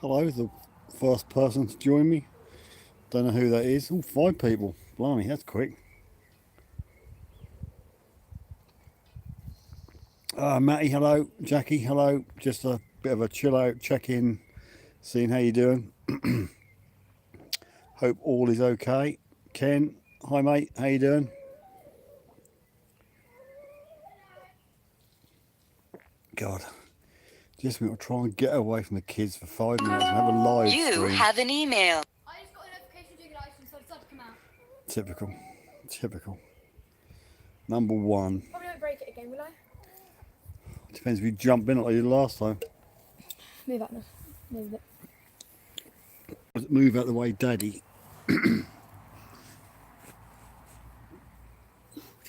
Hello, the first person to join me. Don't know who that is. Oh, 5 people. Blimey, that's quick. Matty, hello. Jackie, hello. Just a bit of a chill out check in, seeing how you doing. Hope all is okay. Ken, hi mate, how you doing? God, just want to try and get away from the kids for 5 minutes and have a live You stream. have an email. I just got a notification doing an item, so I decided to come out. Typical, typical. Number one. Probably won't break it again, will I? Depends if you jump in like you did last time. Move that now. Move it. Move out the way, Daddy. Don't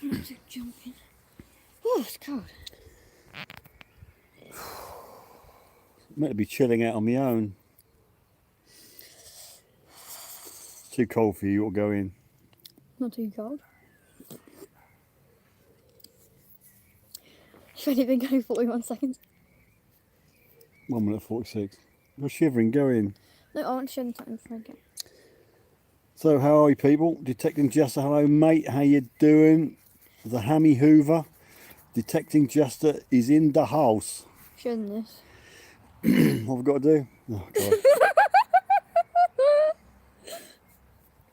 have to jump in. Oh, it's cold. Meant to be chilling out on my own. Too cold for you, you'll go in. Not too cold. It's only been going 41 seconds. 1 minute 46. You're shivering, go in. No, I want to show them something before I go. So how are you people? Detecting Juster, hello mate, how you doing? The Hammy Hoover. Detecting Juster is in the house. Show them this. What have we got to do? Oh god.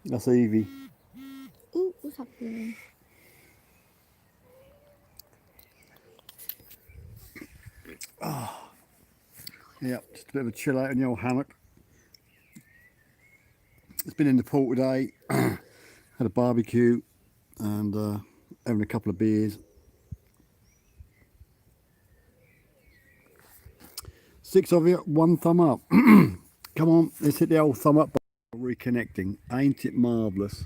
That's Evie. Ooh, what's happening? Yeah, just a bit of a chill out in the old hammock. It's been in the pool today. Had a barbecue and having a couple of beers. 6 of you, 1 thumb up. Come on, let's hit the old thumb up. Reconnecting. Ain't it marvellous?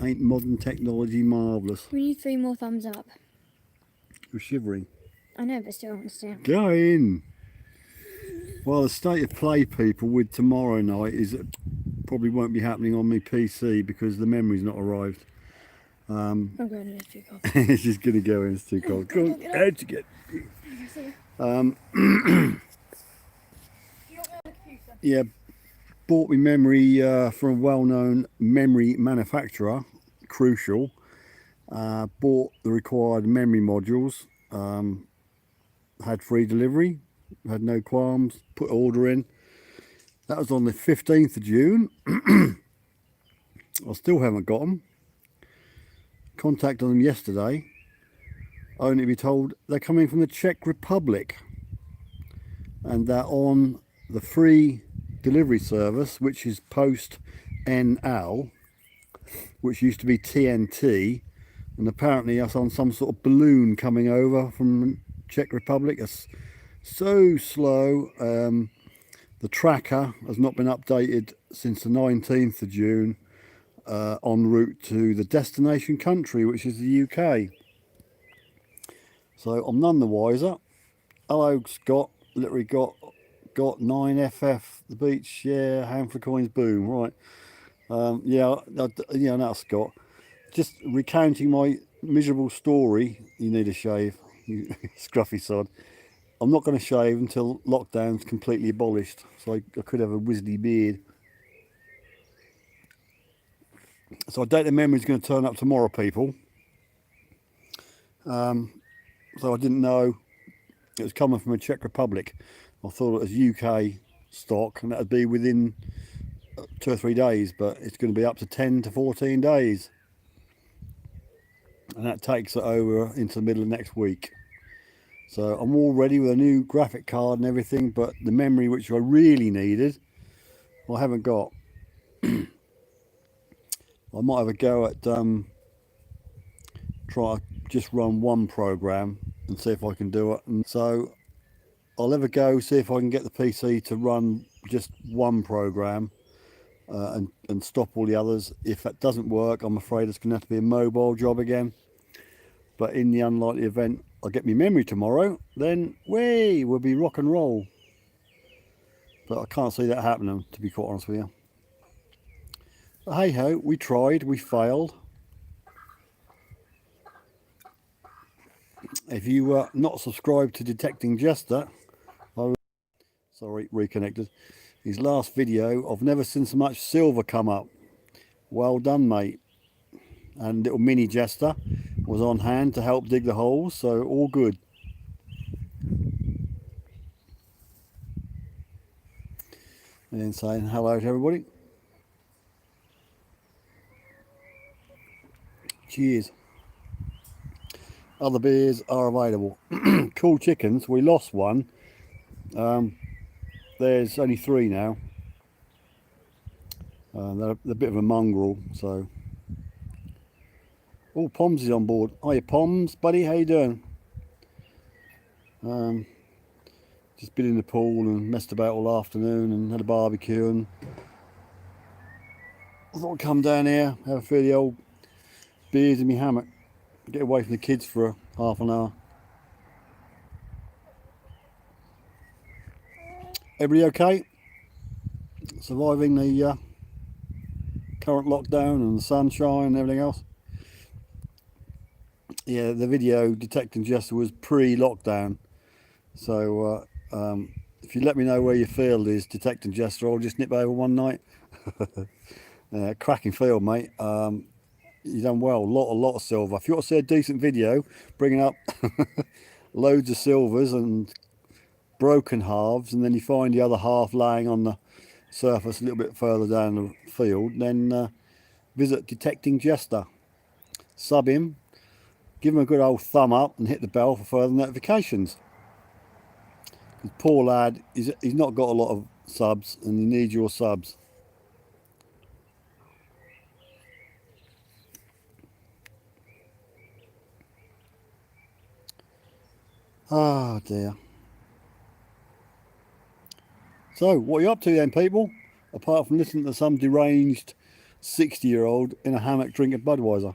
Ain't modern technology marvellous? We need 3 more thumbs up. You're shivering. I know, but still I want to stay. Go in. Well, the state of play, people, with tomorrow night is it probably won't be happening on my PC because the memory's not arrived. I'm going in, it's too cold. It's just going to go in, it's too cold. Come on, out you get. Yeah, bought me memory from a well-known memory manufacturer, Crucial. Bought the required memory modules. Had free delivery, had no qualms, put order in. That was on the 15th of June. I still haven't got them. Contacted them yesterday, only to be told they're coming from the Czech Republic and they're on the free delivery service, which is Post NL, which used to be TNT, and apparently that's on some sort of balloon coming over from Czech Republic. It's so slow. The tracker has not been updated since the 19th of June en route to the destination country, which is the UK. So I'm none the wiser. Hello Scott, literally got 9FF the beach, yeah, hand for coins, boom, right. Yeah, no, Scott. Just recounting my miserable story. You need a shave, you scruffy sod. I'm not going to shave until lockdown's completely abolished, so I could have a wizzly beard. So I doubt the memory's going to turn up tomorrow, people. So I didn't know it was coming from a Czech Republic. I thought it was UK stock and that would be within 2 or 3 days, but it's going to be up to 10 to 14 days. And that takes it over into the middle of next week. So I'm all ready with a new graphic card and everything, but the memory which I really needed, I haven't got. I might have a go at try just run one program and see if I can do it. And so I'll have a go, see if I can get the PC to run just one program and stop all the others. If that doesn't work, I'm afraid it's going to have to be a mobile job again. But in the unlikely event I get my memory tomorrow, then we'll be rock and roll. But I can't see that happening, to be quite honest with you. But hey ho, we tried, we failed. If you are not subscribed to Detecting Jester, sorry, reconnected. his last video, I've never seen so much silver come up. Well done, mate. And little mini Jester was on hand to help dig the holes, so all good. And saying hello to everybody. Cheers. Other beers are available. Cool chickens, we lost one. There's only 3 now. They're a bit of a mongrel, so. Oh, Poms is on board. Hiya, Poms, buddy, how you doing? Just been in the pool and messed about all afternoon and had a barbecue, and I thought I'd come down here, have a few of the old beers in my hammock, get away from the kids for half an hour. Everybody okay? Surviving the current lockdown and the sunshine and everything else? Yeah, the video detecting Jester was pre-lockdown, so if you let me know where your field is detecting Jester, I'll just nip over one night. Cracking field, mate. You've done well. A lot of silver. If you want to see a decent video bringing up loads of silvers and broken halves, and then you find the other half laying on the surface a little bit further down the field, then visit Detecting Jester. Sub him, give him a good old thumb up, and hit the bell for further notifications. Poor lad, he's not got a lot of subs, and he needs your subs. Oh dear. So, what are you up to then, people? Apart from listening to some deranged 60-year-old in a hammock drinking Budweiser.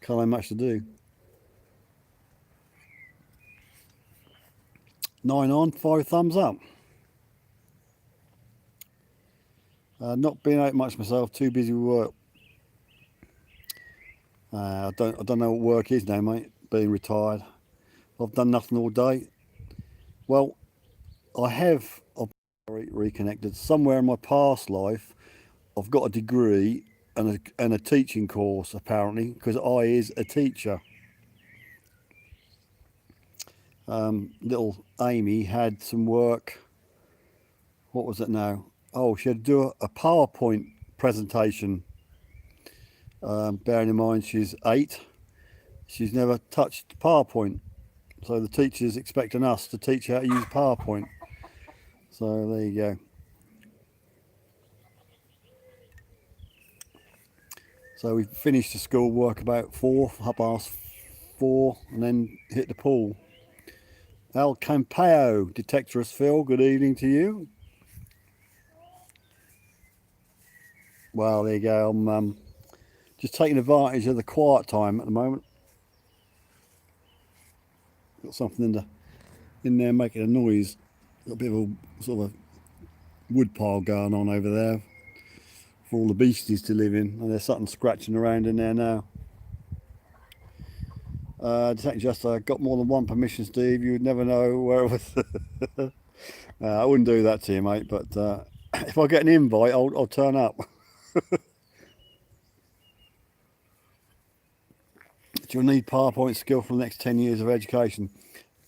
Can't have much to do. 9 on, 5 thumbs up. Not being out much myself, too busy with work. I don't know what work is now, mate. Being retired, I've done nothing all day. Well, I've reconnected. Somewhere in my past life, I've got a degree and a teaching course, apparently, because I is a teacher. Little Amy had some work. What was it now? Oh, she had to do a PowerPoint presentation. Bearing in mind she's 8, she's never touched PowerPoint. So the teacher's expecting us to teach her how to use PowerPoint. So there you go. So we finished the school work about 4:30, and then hit the pool. Al Campeo, Detectorist Phil, good evening to you. Well, there you go. I'm just taking advantage of the quiet time at the moment. Got something in there making a noise. Got a bit of a sort of a wood pile going on over there for all the beasties to live in, and there's something scratching around in there now. Just got more than one permission, Steve. You would never know where it was. I wouldn't do that to you, mate, but if I get an invite, I'll turn up. You'll need PowerPoint skill for the next 10 years of education.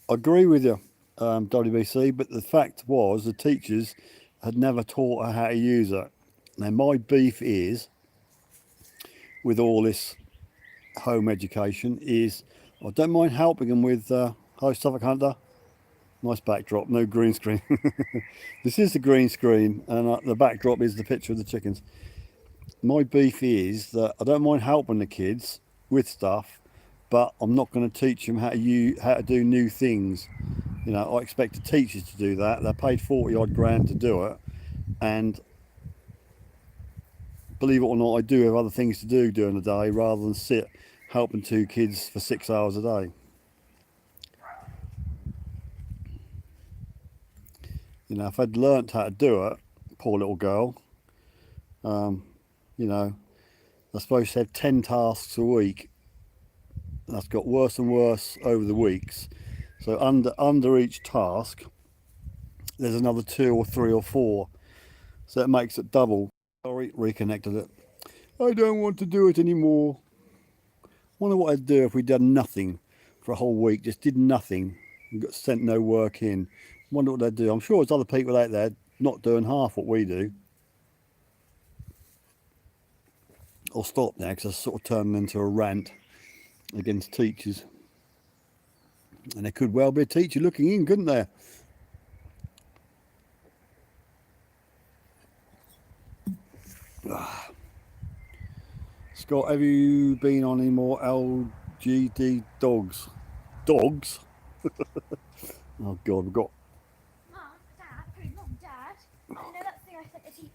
I agree with you, WBC, but the fact was the teachers had never taught her how to use it. Now, my beef is, with all this home education, is I don't mind helping them with hi Suffolk Hunter. Nice backdrop, no green screen. This is the green screen, and the backdrop is the picture of the chickens. My beef is that I don't mind helping the kids with stuff, but I'm not going to teach them how to do new things. You know, I expect the teachers to do that. They're paid 40 odd grand to do it, and believe it or not, I do have other things to do during the day rather than sit helping 2 kids for 6 hours a day. You know, if I'd learnt how to do it, poor little girl, you know, they're supposed to have 10 tasks a week. That's got worse and worse over the weeks. So under each task, there's another 2 or 3 or 4, so it makes it double. Sorry, reconnected it. I don't want to do it anymore. Wonder what I'd do if we'd done nothing for a whole week, just did nothing and got sent no work in. Wonder what they'd do. I'm sure there's other people out there not doing half what we do. I'll stop now because I sort of turned into a rant against teachers. And there could well be a teacher looking in, couldn't there? Scott, have you been on any more LGD dogs? Dogs? Oh God, we've got... Mum, Dad, please, Mum, Dad. You know that thing I sent the teacher?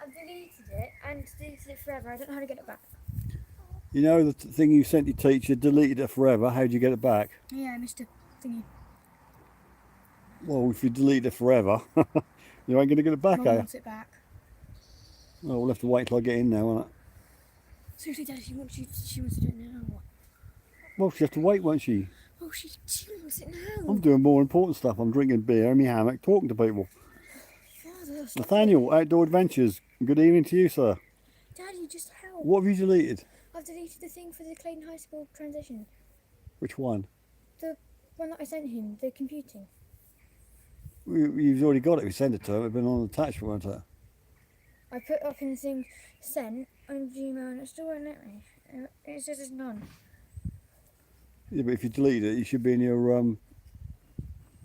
I've deleted it and deleted it forever. I don't know how to get it back. You know the thing you sent your teacher, deleted it forever, how'd you get it back? Yeah, I missed a thingy. Well, if you delete it forever, you ain't going to get it back, Mum are you? wants it back. Oh, we'll have to wait till I get in there, won't it? Seriously, Dad, she wants to do it now. Well, she'll have to wait, won't she? Oh, she wants it now. I'm doing more important stuff. I'm drinking beer in my hammock, talking to people. Father, stop Nathaniel, Outdoor Adventures. Good evening to you, sir. Daddy, just help. What have you deleted? I've deleted the thing for the Clayton High School transition. Which one? The one that I sent him, the computing. You've already got it. We sent it to him. It's been on attachment, won't it? I put up in the thing sent on Gmail and it still won't let me. It says it's none. Yeah, but if you delete it, you should be in your bin.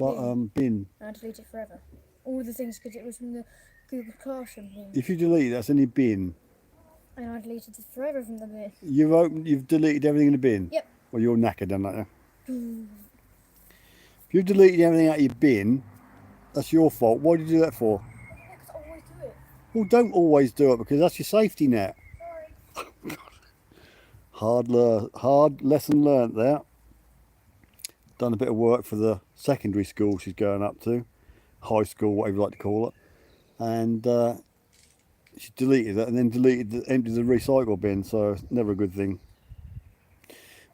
And I delete it forever. All the things because it was from the Google Classroom thing. If you delete it, that's in your bin. And I deleted it forever from the bin. You've deleted everything in the bin? Yep. Well, you're knackered, aren't you? If you've deleted everything out of your bin, that's your fault. Why did you do that for? Because I always do it. Well, don't always do it because that's your safety net. Sorry. Hard lesson learnt there. Done a bit of work for the secondary school she's going up to. High school, whatever you like to call it. And she deleted it and then emptied the recycle bin, so it's never a good thing.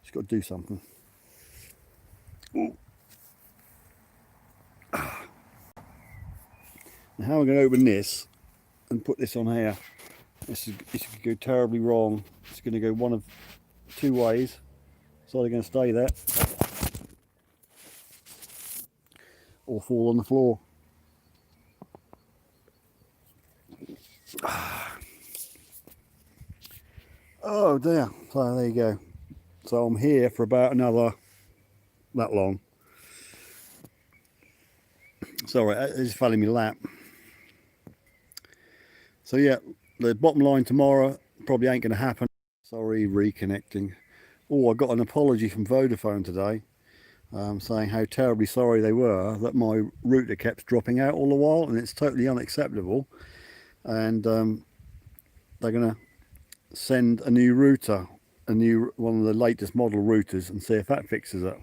She's got to do something. Ooh. Now how am I going to open this and put this on here? This could go terribly wrong. It's going to go one of 2 ways. It's either going to stay there or fall on the floor. Oh dear. So there you go. So I'm here for about another that long. Sorry, it's fell in my lap. So yeah, the bottom line tomorrow probably ain't going to happen. Sorry, reconnecting. Oh, I got an apology from Vodafone today, saying how terribly sorry they were that my router kept dropping out all the while, and it's totally unacceptable. And they're going to send a new router, one of the latest model routers, and see if that fixes it.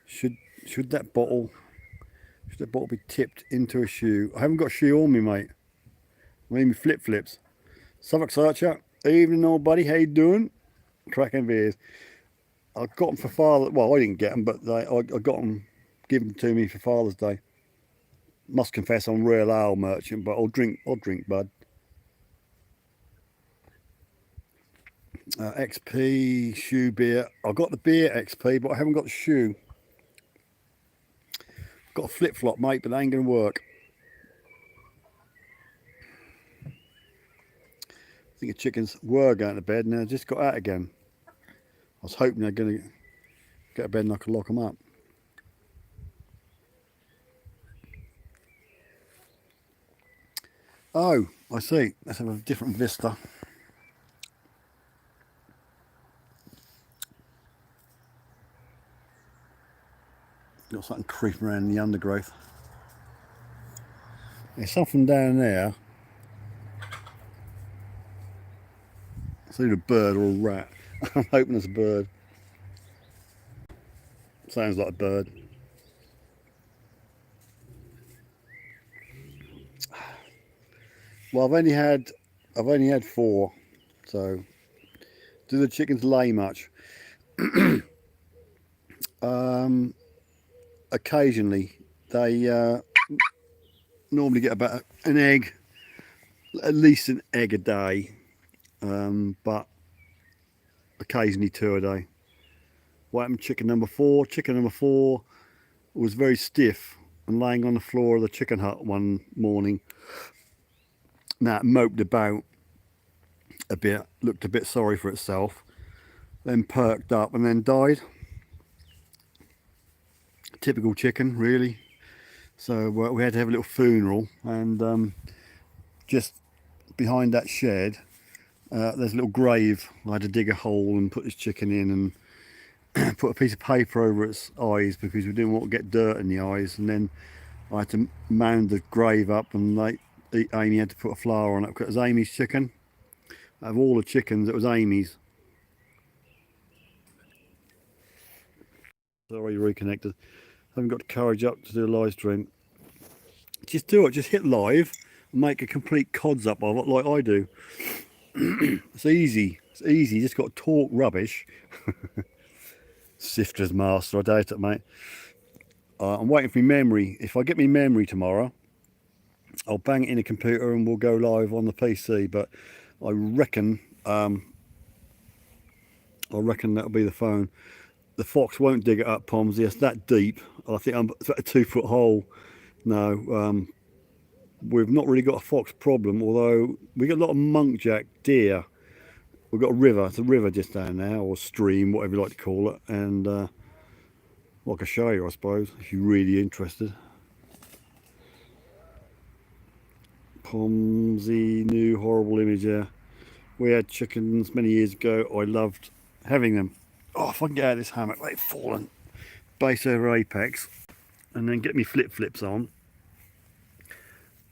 Should that bottle be tipped into a shoe? I haven't got a shoe on me, mate. I mean, flip-flips. Suffolk Sifter, evening old buddy, how you doing? Cracking beers. I got them for Father. Well, I didn't get them, but I got them given to me for Father's Day. Must confess, I'm a real ale merchant, but I'll drink, bud. XP shoe beer. I got the beer XP, but I haven't got the shoe. Got a flip-flop, mate, but they ain't gonna work. I think the chickens were going to bed and they just got out again. I was hoping they're going to get to bed and I could lock them up. Oh, I see. Let's have a different vista. Got something creeping around in the undergrowth. There's something down there. It's either a bird or a rat. I'm hoping it's a bird. Sounds like a bird. Well, I've only had 4. So, do the chickens lay much? Occasionally, they normally get about an egg, at least an egg a day, but occasionally 2 a day. What happened to chicken number 4? Chicken number 4 was very stiff and laying on the floor of the chicken hut one morning. Now it moped about a bit, looked a bit sorry for itself, then perked up and then died. Typical chicken, really. So we had to have a little funeral, and just behind that shed there's a little grave. I had to dig a hole and put this chicken in and put a piece of paper over its eyes because we didn't want to get dirt in the eyes, and then I had to mound the grave up, and Amy had to put a flower on it because it was Amy's chicken. Out of all the chickens, it was Amy's. Sorry, reconnected. Haven't got the courage up to do a live stream. Just do it, just hit live and make a complete cods up of it like I do. It's easy, it's easy, you just got to talk rubbish. Sifter's master, I doubt it, mate. I'm waiting for my memory. If I get my memory tomorrow, I'll bang it in a computer and we'll go live on the PC, but I reckon that'll be the phone. The fox won't dig it up, Pomsy. It's that deep. I think it's about a 2-foot hole. No, we've not really got a fox problem, although we get a lot of muntjac deer. We've got a river. It's a river just down there, or stream, whatever you like to call it. And well, I can show you, I suppose, if you're really interested. Pomsy, new horrible image there. We had chickens many years ago. I loved having them. Oh, if I can get out of this hammock, they've fallen. Base over apex, and then get me flip-flips on.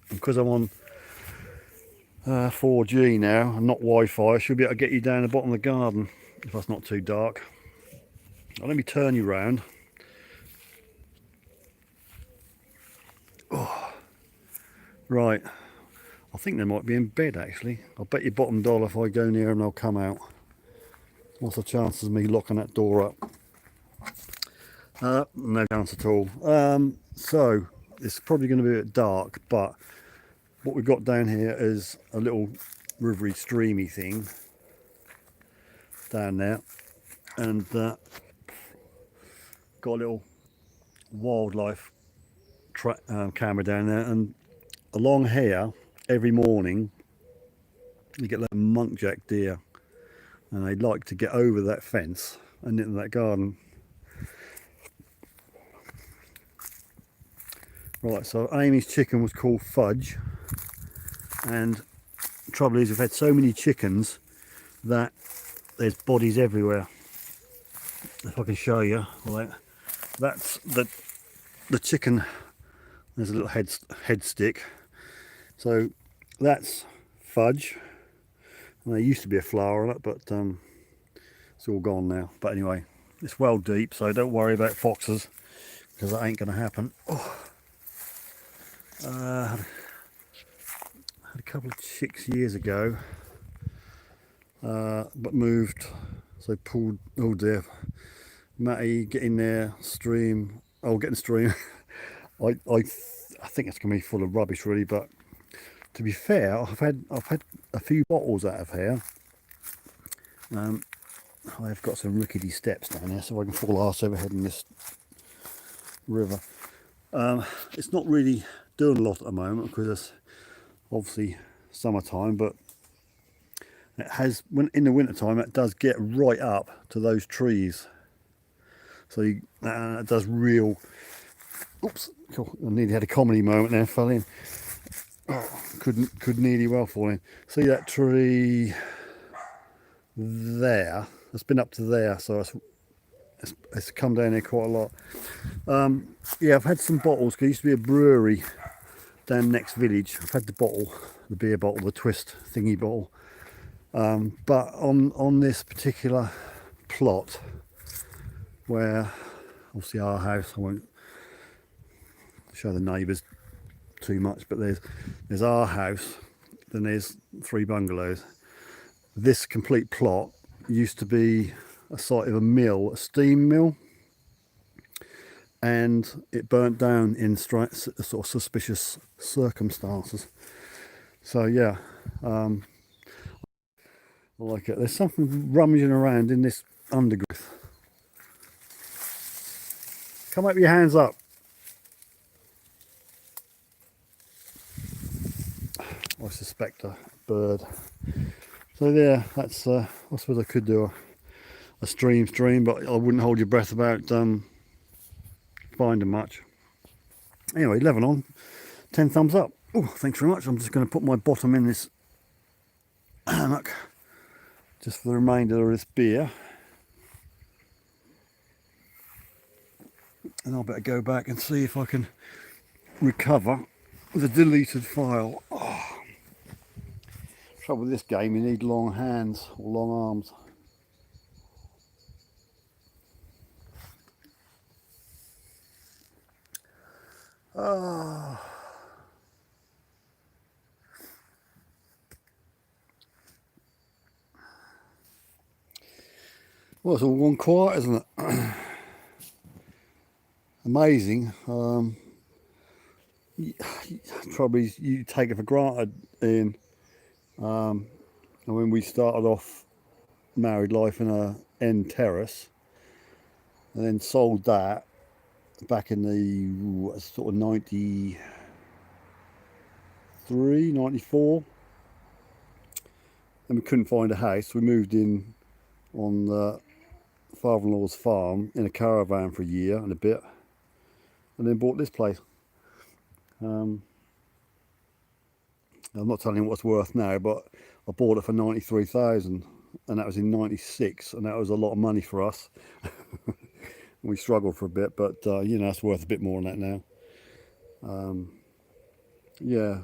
And because I'm on 4G now and not Wi-Fi, I should be able to get you down the bottom of the garden if that's not too dark. Now, let me turn you round. Oh, right. I think they might be in bed actually. I'll bet you bottom dollar if I go near them they'll come out. What's the chances of me locking that door up? No chance at all. So it's probably going to be a bit dark, but what we've got down here is a little rivery streamy thing down there, and got a little wildlife camera down there, and along here every morning you get little muntjac deer, and they like to get over that fence and into that garden. Right, so Amy's chicken was called Fudge, and the trouble is we've had so many chickens that there's bodies everywhere. If I can show you, right, that's the chicken. There's a little head stick. So that's Fudge, and there used to be a flower on it, but it's all gone now. But anyway, it's well deep, so don't worry about foxes because that ain't going to happen. Oh. Had a couple of chicks years ago, but moved, so pulled. Oh dear, Matty, get in there, stream. Oh, get in the stream. I think it's gonna be full of rubbish, really. But to be fair, I've had a few bottles out of here. I've got some rickety steps down here, so I can fall arse over head in this river. It's not really doing a lot at the moment because it's obviously summertime, but it has, when in the winter time, it does get right up to those trees, so it does real. Oops, I nearly had a comedy moment there, fell in. Oh, could nearly well fall in. See that tree there? It's been up to there, so it's come down here quite a lot. Yeah, I've had some bottles, because there used to be a brewery down next village. I've had the beer bottle, the twist thingy bottle. But on this particular plot, where obviously our house, I won't show the neighbours too much, but there's our house, then there's 3 bungalows. This complete plot used to be a site of a mill, a steam mill, and it burnt down in sort of suspicious circumstances. So yeah, I like it. There's something rummaging around in this undergrowth. Come up with your hands up. I suspect a bird. So yeah, that's I suppose I could do a stream, but I wouldn't hold your breath about finding much. Anyway, 11 on, 10 thumbs up. Oh, thanks very much. I'm just going to put my bottom in this hammock just for the remainder of this beer. And I'll better go back and see if I can recover the deleted file. Oh. Trouble with this game, you need long hands or long arms. Oh. Well, it's all gone quiet, isn't it? Amazing. Probably you take it for granted, Ian. And when we started off married life in a end terrace, and then sold that back in the sort of 93, 94, and we couldn't find a house. We moved in on the father-in-law's farm in a caravan for a year and a bit, and then bought this place. I'm not telling you what it's worth now, but I bought it for 93,000, and that was in 96, and that was a lot of money for us. We struggled for a bit, but you know, it's worth a bit more than that now. Yeah,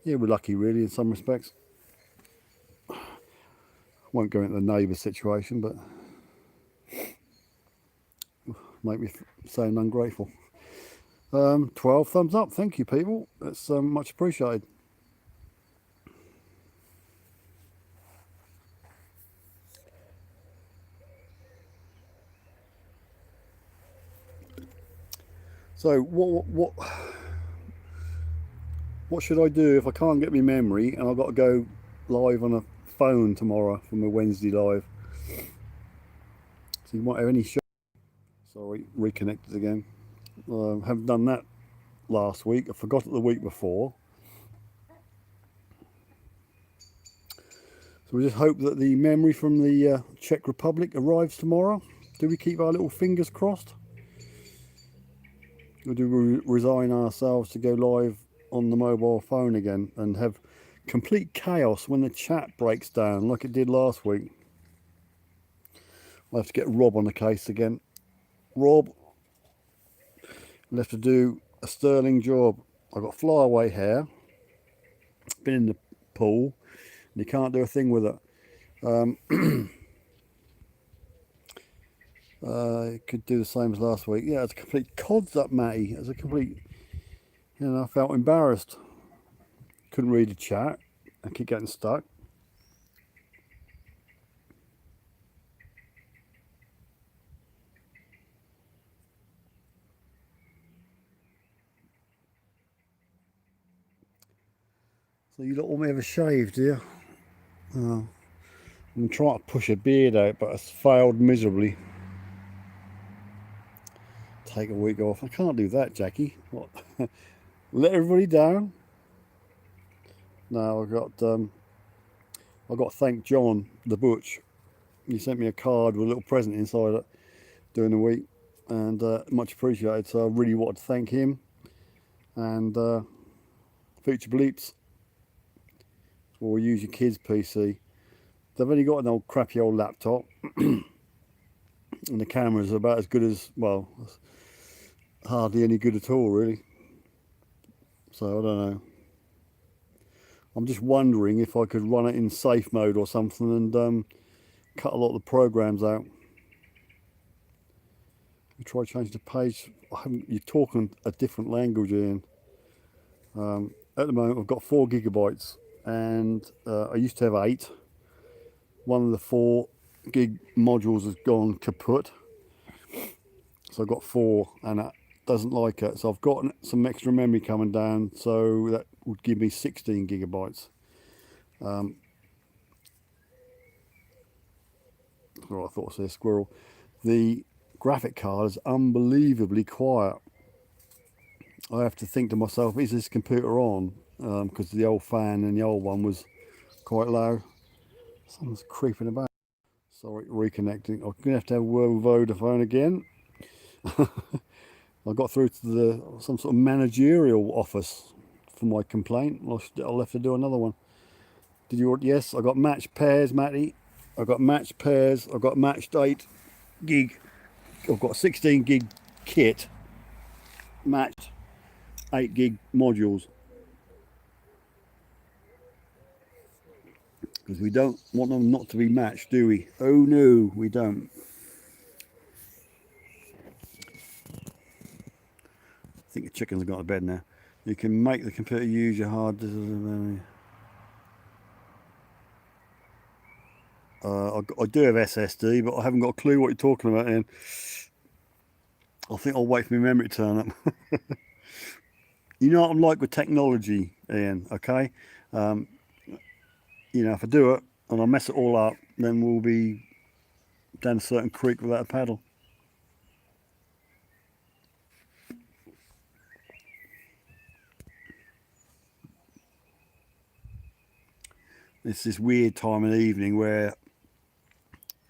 we're lucky really in some respects. Won't go into the neighbour situation, but make me sound ungrateful. 12 thumbs up, thank you people, that's much appreciated. So what should I do if I can't get my memory and I've got to go live on a phone tomorrow for my Wednesday live? So you might have any show. Sorry, reconnected again. Haven't done that last week. I forgot it the week before. So we just hope that the memory from the Czech Republic arrives tomorrow. Do we keep our little fingers crossed? Or do we resign ourselves to go live on the mobile phone again and have complete chaos when the chat breaks down like it did last week? I'll have to get Rob on the case again. Rob, we'll have to do a sterling job. I've got flyaway hair, been in the pool, and you can't do a thing with it. Could do the same as last week. Yeah, it's a complete cods up, Matty. It's a complete, you know, I felt embarrassed. Couldn't read the chat. I keep getting stuck. So you don't want me to have a shave, do you? Oh, I'm trying to push a beard out, but it's failed miserably. Take a week off. I can't do that, Jackie. What? Let everybody down? No, I got to thank John the Butch. He sent me a card with a little present inside it during the week, and much appreciated. So I really wanted to thank him and Future Bleeps or use your kids' PC. They've only got an old crappy old laptop, and the camera's about as good as, well, hardly any good at all, really. So I don't know. I'm just wondering if I could run it in safe mode or something and cut a lot of the programs out. We try changing the page. You're talking a different language, Ian. At the moment, I've got 4 gigabytes, and I used to have 8. One of the 4 gig modules has gone kaput, so I've got 4, and it doesn't like it. So I've got some extra memory coming down, so that would give me 16 gigabytes. Oh, I thought I said a squirrel. The graphic card is unbelievably quiet. I have to think to myself, is this computer on? Because the old fan in the old one was quite low. Someone's creeping about. Sorry, reconnecting. I'm going to have a word with Vodafone again. I got through to some sort of managerial office for my complaint. I'll have to do another one. Did you? Yes, I got matched pairs, Matty. I got matched pairs. I got matched 8 gig. I've got 16 gig kit, matched 8 gig modules. Because we don't want them not to be matched, do we? Oh no, we don't. I think the chickens have got to bed now. You can make the computer use your hard disk memory. I do have SSD, but I haven't got a clue what you're talking about, Ian. I think I'll wait for my memory to turn up. You know what I'm like with technology, Ian, okay? You know, if I do it and I mess it all up, then we'll be down a certain creek without a paddle. It's this weird time in the evening where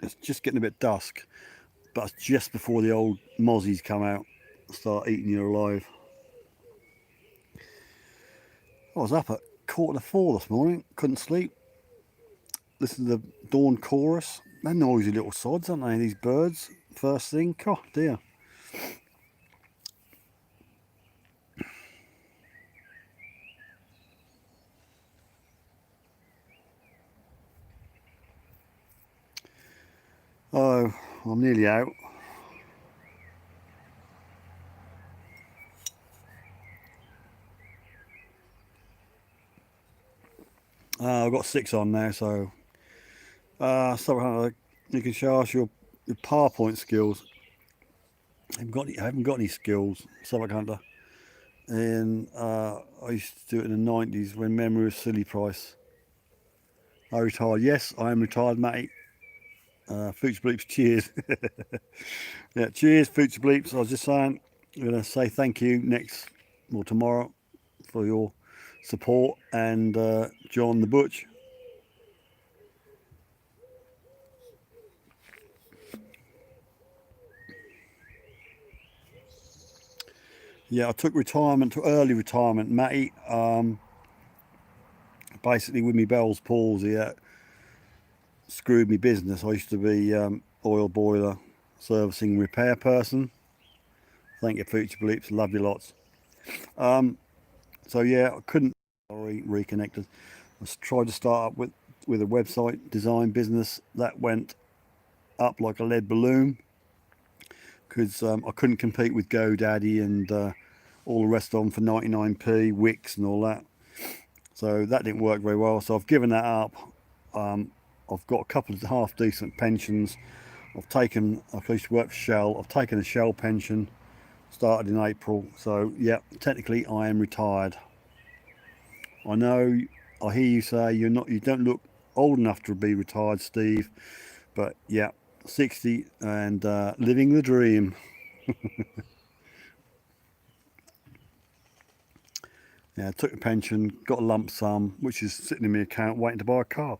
it's just getting a bit dusk, but it's just before the old mozzies come out and start eating you alive. I was up at 3:45 this morning, couldn't sleep. Listen to the dawn chorus. They're noisy little sods, aren't they, these birds? First thing, oh dear. Oh, I'm nearly out. I've got 6 on now, so you can show us your PowerPoint skills. I haven't got any skills, Suffolk Hunter. And I used to do it in the 90s when memory was silly price. I retired. Yes, I am retired, Matty. Future Bleeps, cheers. Yeah, cheers, Future Bleeps. I was just saying, I'm going to say thank you tomorrow for your support, and John the Butch. Yeah, I took early retirement, Matty. Basically with me Bell's palsy, that screwed me business. I used to be oil boiler servicing repair person. Thank you, Future Bleeps. Love you lots. So yeah, I couldn't. Sorry, reconnected. I tried to start up with a website design business that went up like a lead balloon because I couldn't compete with GoDaddy and all the rest of them for 99p, Wix and all that. So that didn't work very well. So I've given that up. I've got a couple of half decent pensions. I used to work for Shell. I've taken a Shell pension, started in April. So yeah, technically I am retired. I know, I hear you say you don't look old enough to be retired, Steve, but yeah, 60 and living the dream. Yeah, I took a pension, got a lump sum, which is sitting in my account waiting to buy a car.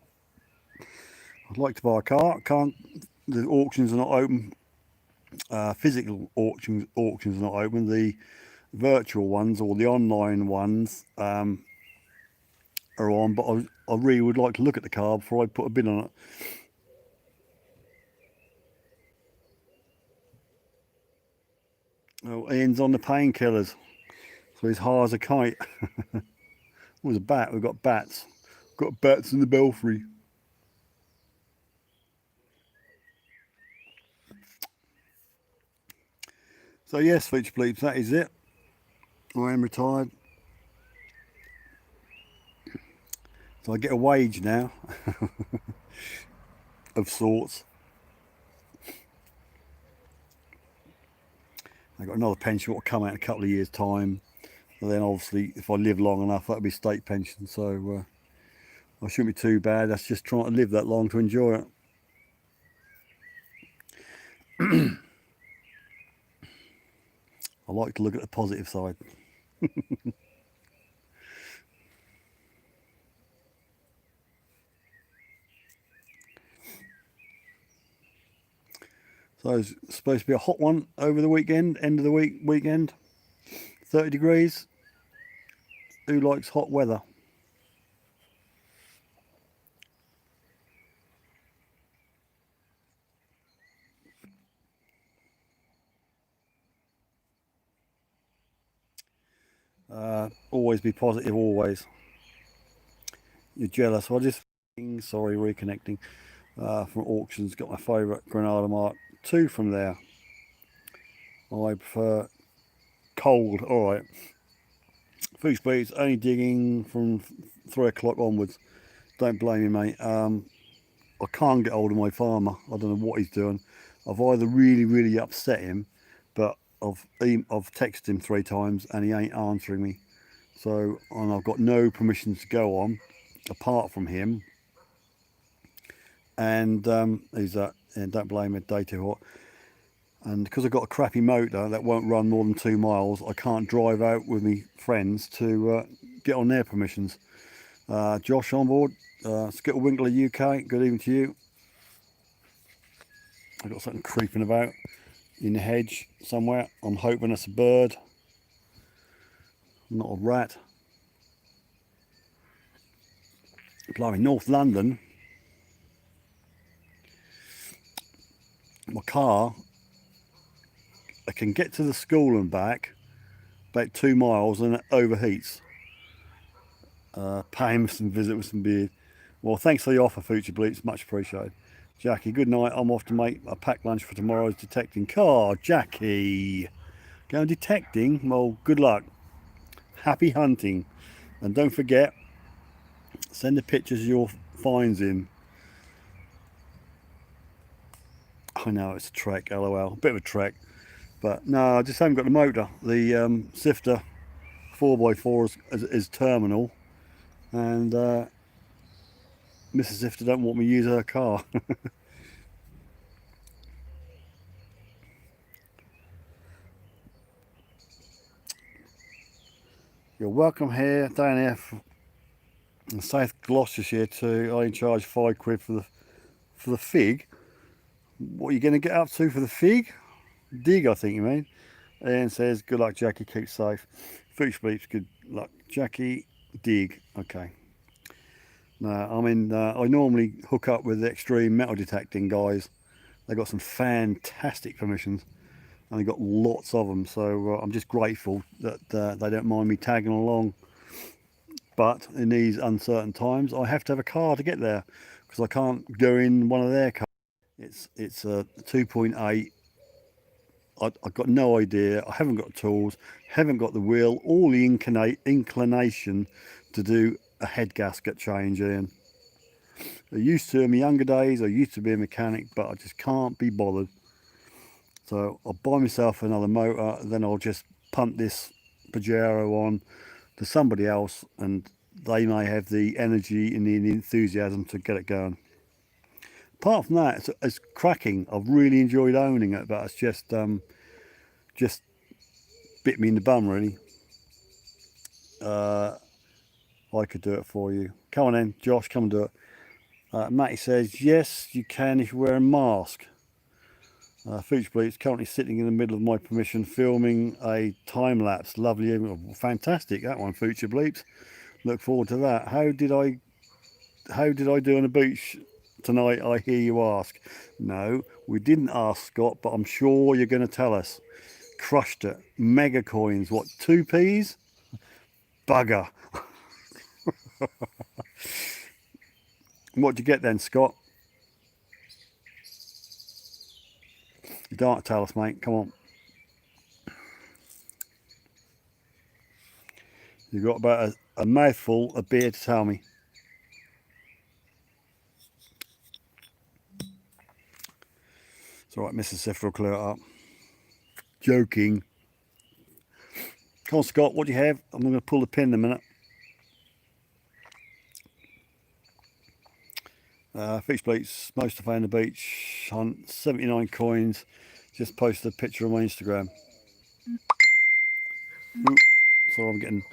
I'd like to buy a car. Can't. The auctions are not open. Physical auctions are not open. The virtual ones or the online ones are on, but I really would like to look at the car before I put a bid on it. Oh, Ian's on the painkillers, so he's high as a kite. What was a bat? We've got bats. Got bats in the belfry. So yes, Feature Bleeps, that is it. I am retired. So I get a wage now of sorts. I've got another pension that will come out in a couple of years' time. And then obviously, if I live long enough, that'll be state pension. So I shouldn't be too bad. That's just trying to live that long to enjoy it. I like to look at the positive side. So it's supposed to be a hot one over the weekend, end of the weekend. 30 degrees. Who likes hot weather? Always be positive, always. You're jealous. I just, sorry, reconnecting from auctions. Got my favourite Granada Mark II from there. I prefer cold. All right. Food speeds only digging from 3 o'clock onwards. Don't blame me, mate. I can't get hold of my farmer. I don't know what he's doing. I've either really upset him, but I've texted him 3 times and he ain't answering me. So, and I've got no permission to go on apart from him. And he's and don't blame me, day too hot. And because I've got a crappy motor that won't run more than 2 miles, I can't drive out with me friends to get on their permissions. Josh on board, Skittle Winkler UK, good evening to you. I've got something creeping about in the hedge somewhere. I'm hoping it's a bird, not a rat. Blimey, North London, my car, I can get to the school and back about 2 miles and it overheats. Pay him some visit with some beer. Well, thanks for the offer, Future Bleeps, much appreciated. Jackie, good night. I'm off to make a packed lunch for tomorrow's detecting car. Jackie, going detecting? Well, good luck. Happy hunting. And don't forget, send the pictures of your finds in. I know it's a trek, lol. Bit of a trek. But no, I just haven't got the motor. The Sifter 4x4 is terminal. And Mrs. Sifter don't want me to use her car. You're welcome here, down here in South Gloucestershire too. I charge £5 for the fig. What are you going to get up to for the fig? Dig, I think you mean. Ian says, good luck, Jackie, keep safe. Fuchs Bleeps, good luck, Jackie. Dig, okay. No, I mean, I normally hook up with the extreme metal detecting guys. They've got some fantastic permissions and they've got lots of them, so I'm just grateful that they don't mind me tagging along. But in these uncertain times, I have to have a car to get there because I can't go in one of their cars. It's a 2.8. I've got no idea. I haven't got tools, haven't got the will, or the inclination to do a head gasket change, Ian. I used to in my younger days. I used to be a mechanic, but I just can't be bothered. So I'll buy myself another motor, then I'll just punt this Pajero on to somebody else, and they may have the energy and the enthusiasm to get it going. Apart from that, it's cracking. I've really enjoyed owning it, but it's just bit me in the bum, really. I could do it for you. Come on then, Josh, come and do it. Matty says, yes, you can if you wear a mask. Fuchs Bleeps, currently sitting in the middle of my permission filming a time lapse. Lovely, fantastic that one, Future Bleeps. Look forward to that. How did I do on the beach tonight, I hear you ask? No, we didn't ask, Scott, but I'm sure you're going to tell us. Crushed it. Mega coins. What, 2p's? Bugger. What'd you get then, Scott? You don't have to tell us, mate. Come on. You've got about a mouthful of beer to tell me. It's all right, Mrs. Sifter will clear it up. Joking. Come on, Scott, what do you have? I'm going to pull the pin in a minute. Fish bleats, most of on the beach, hunt 79 coins. Just posted a picture on my Instagram. Ooh, sorry, I'm getting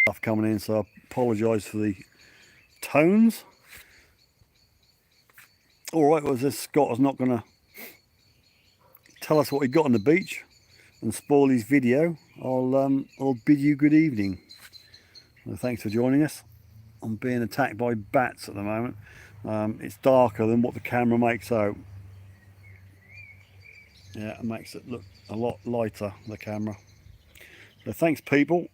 stuff coming in, so I apologise for the tones. Alright, well, this Scott is not going to tell us what he got on the beach and spoil his video. I'll bid you good evening. Well, thanks for joining us. I'm being attacked by bats at the moment. It's darker than what the camera makes out. Yeah, it makes it look a lot lighter, the camera. So thanks, people.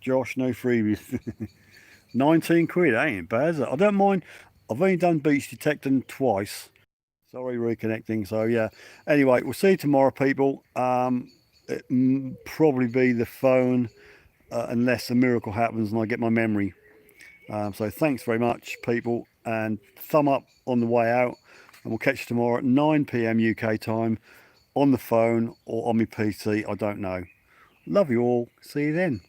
Josh, no freebies. 19 quid, ain't bad, is it? I don't mind. I've only done beach detecting twice. Sorry, reconnecting. So yeah. Anyway, we'll see you tomorrow, people. It probably be the phone, unless a miracle happens and I get my memory. So thanks very much, people, and thumb up on the way out. And we'll catch you tomorrow at 9 p.m. UK time on the phone or on my PC. I don't know. Love you all. See you then.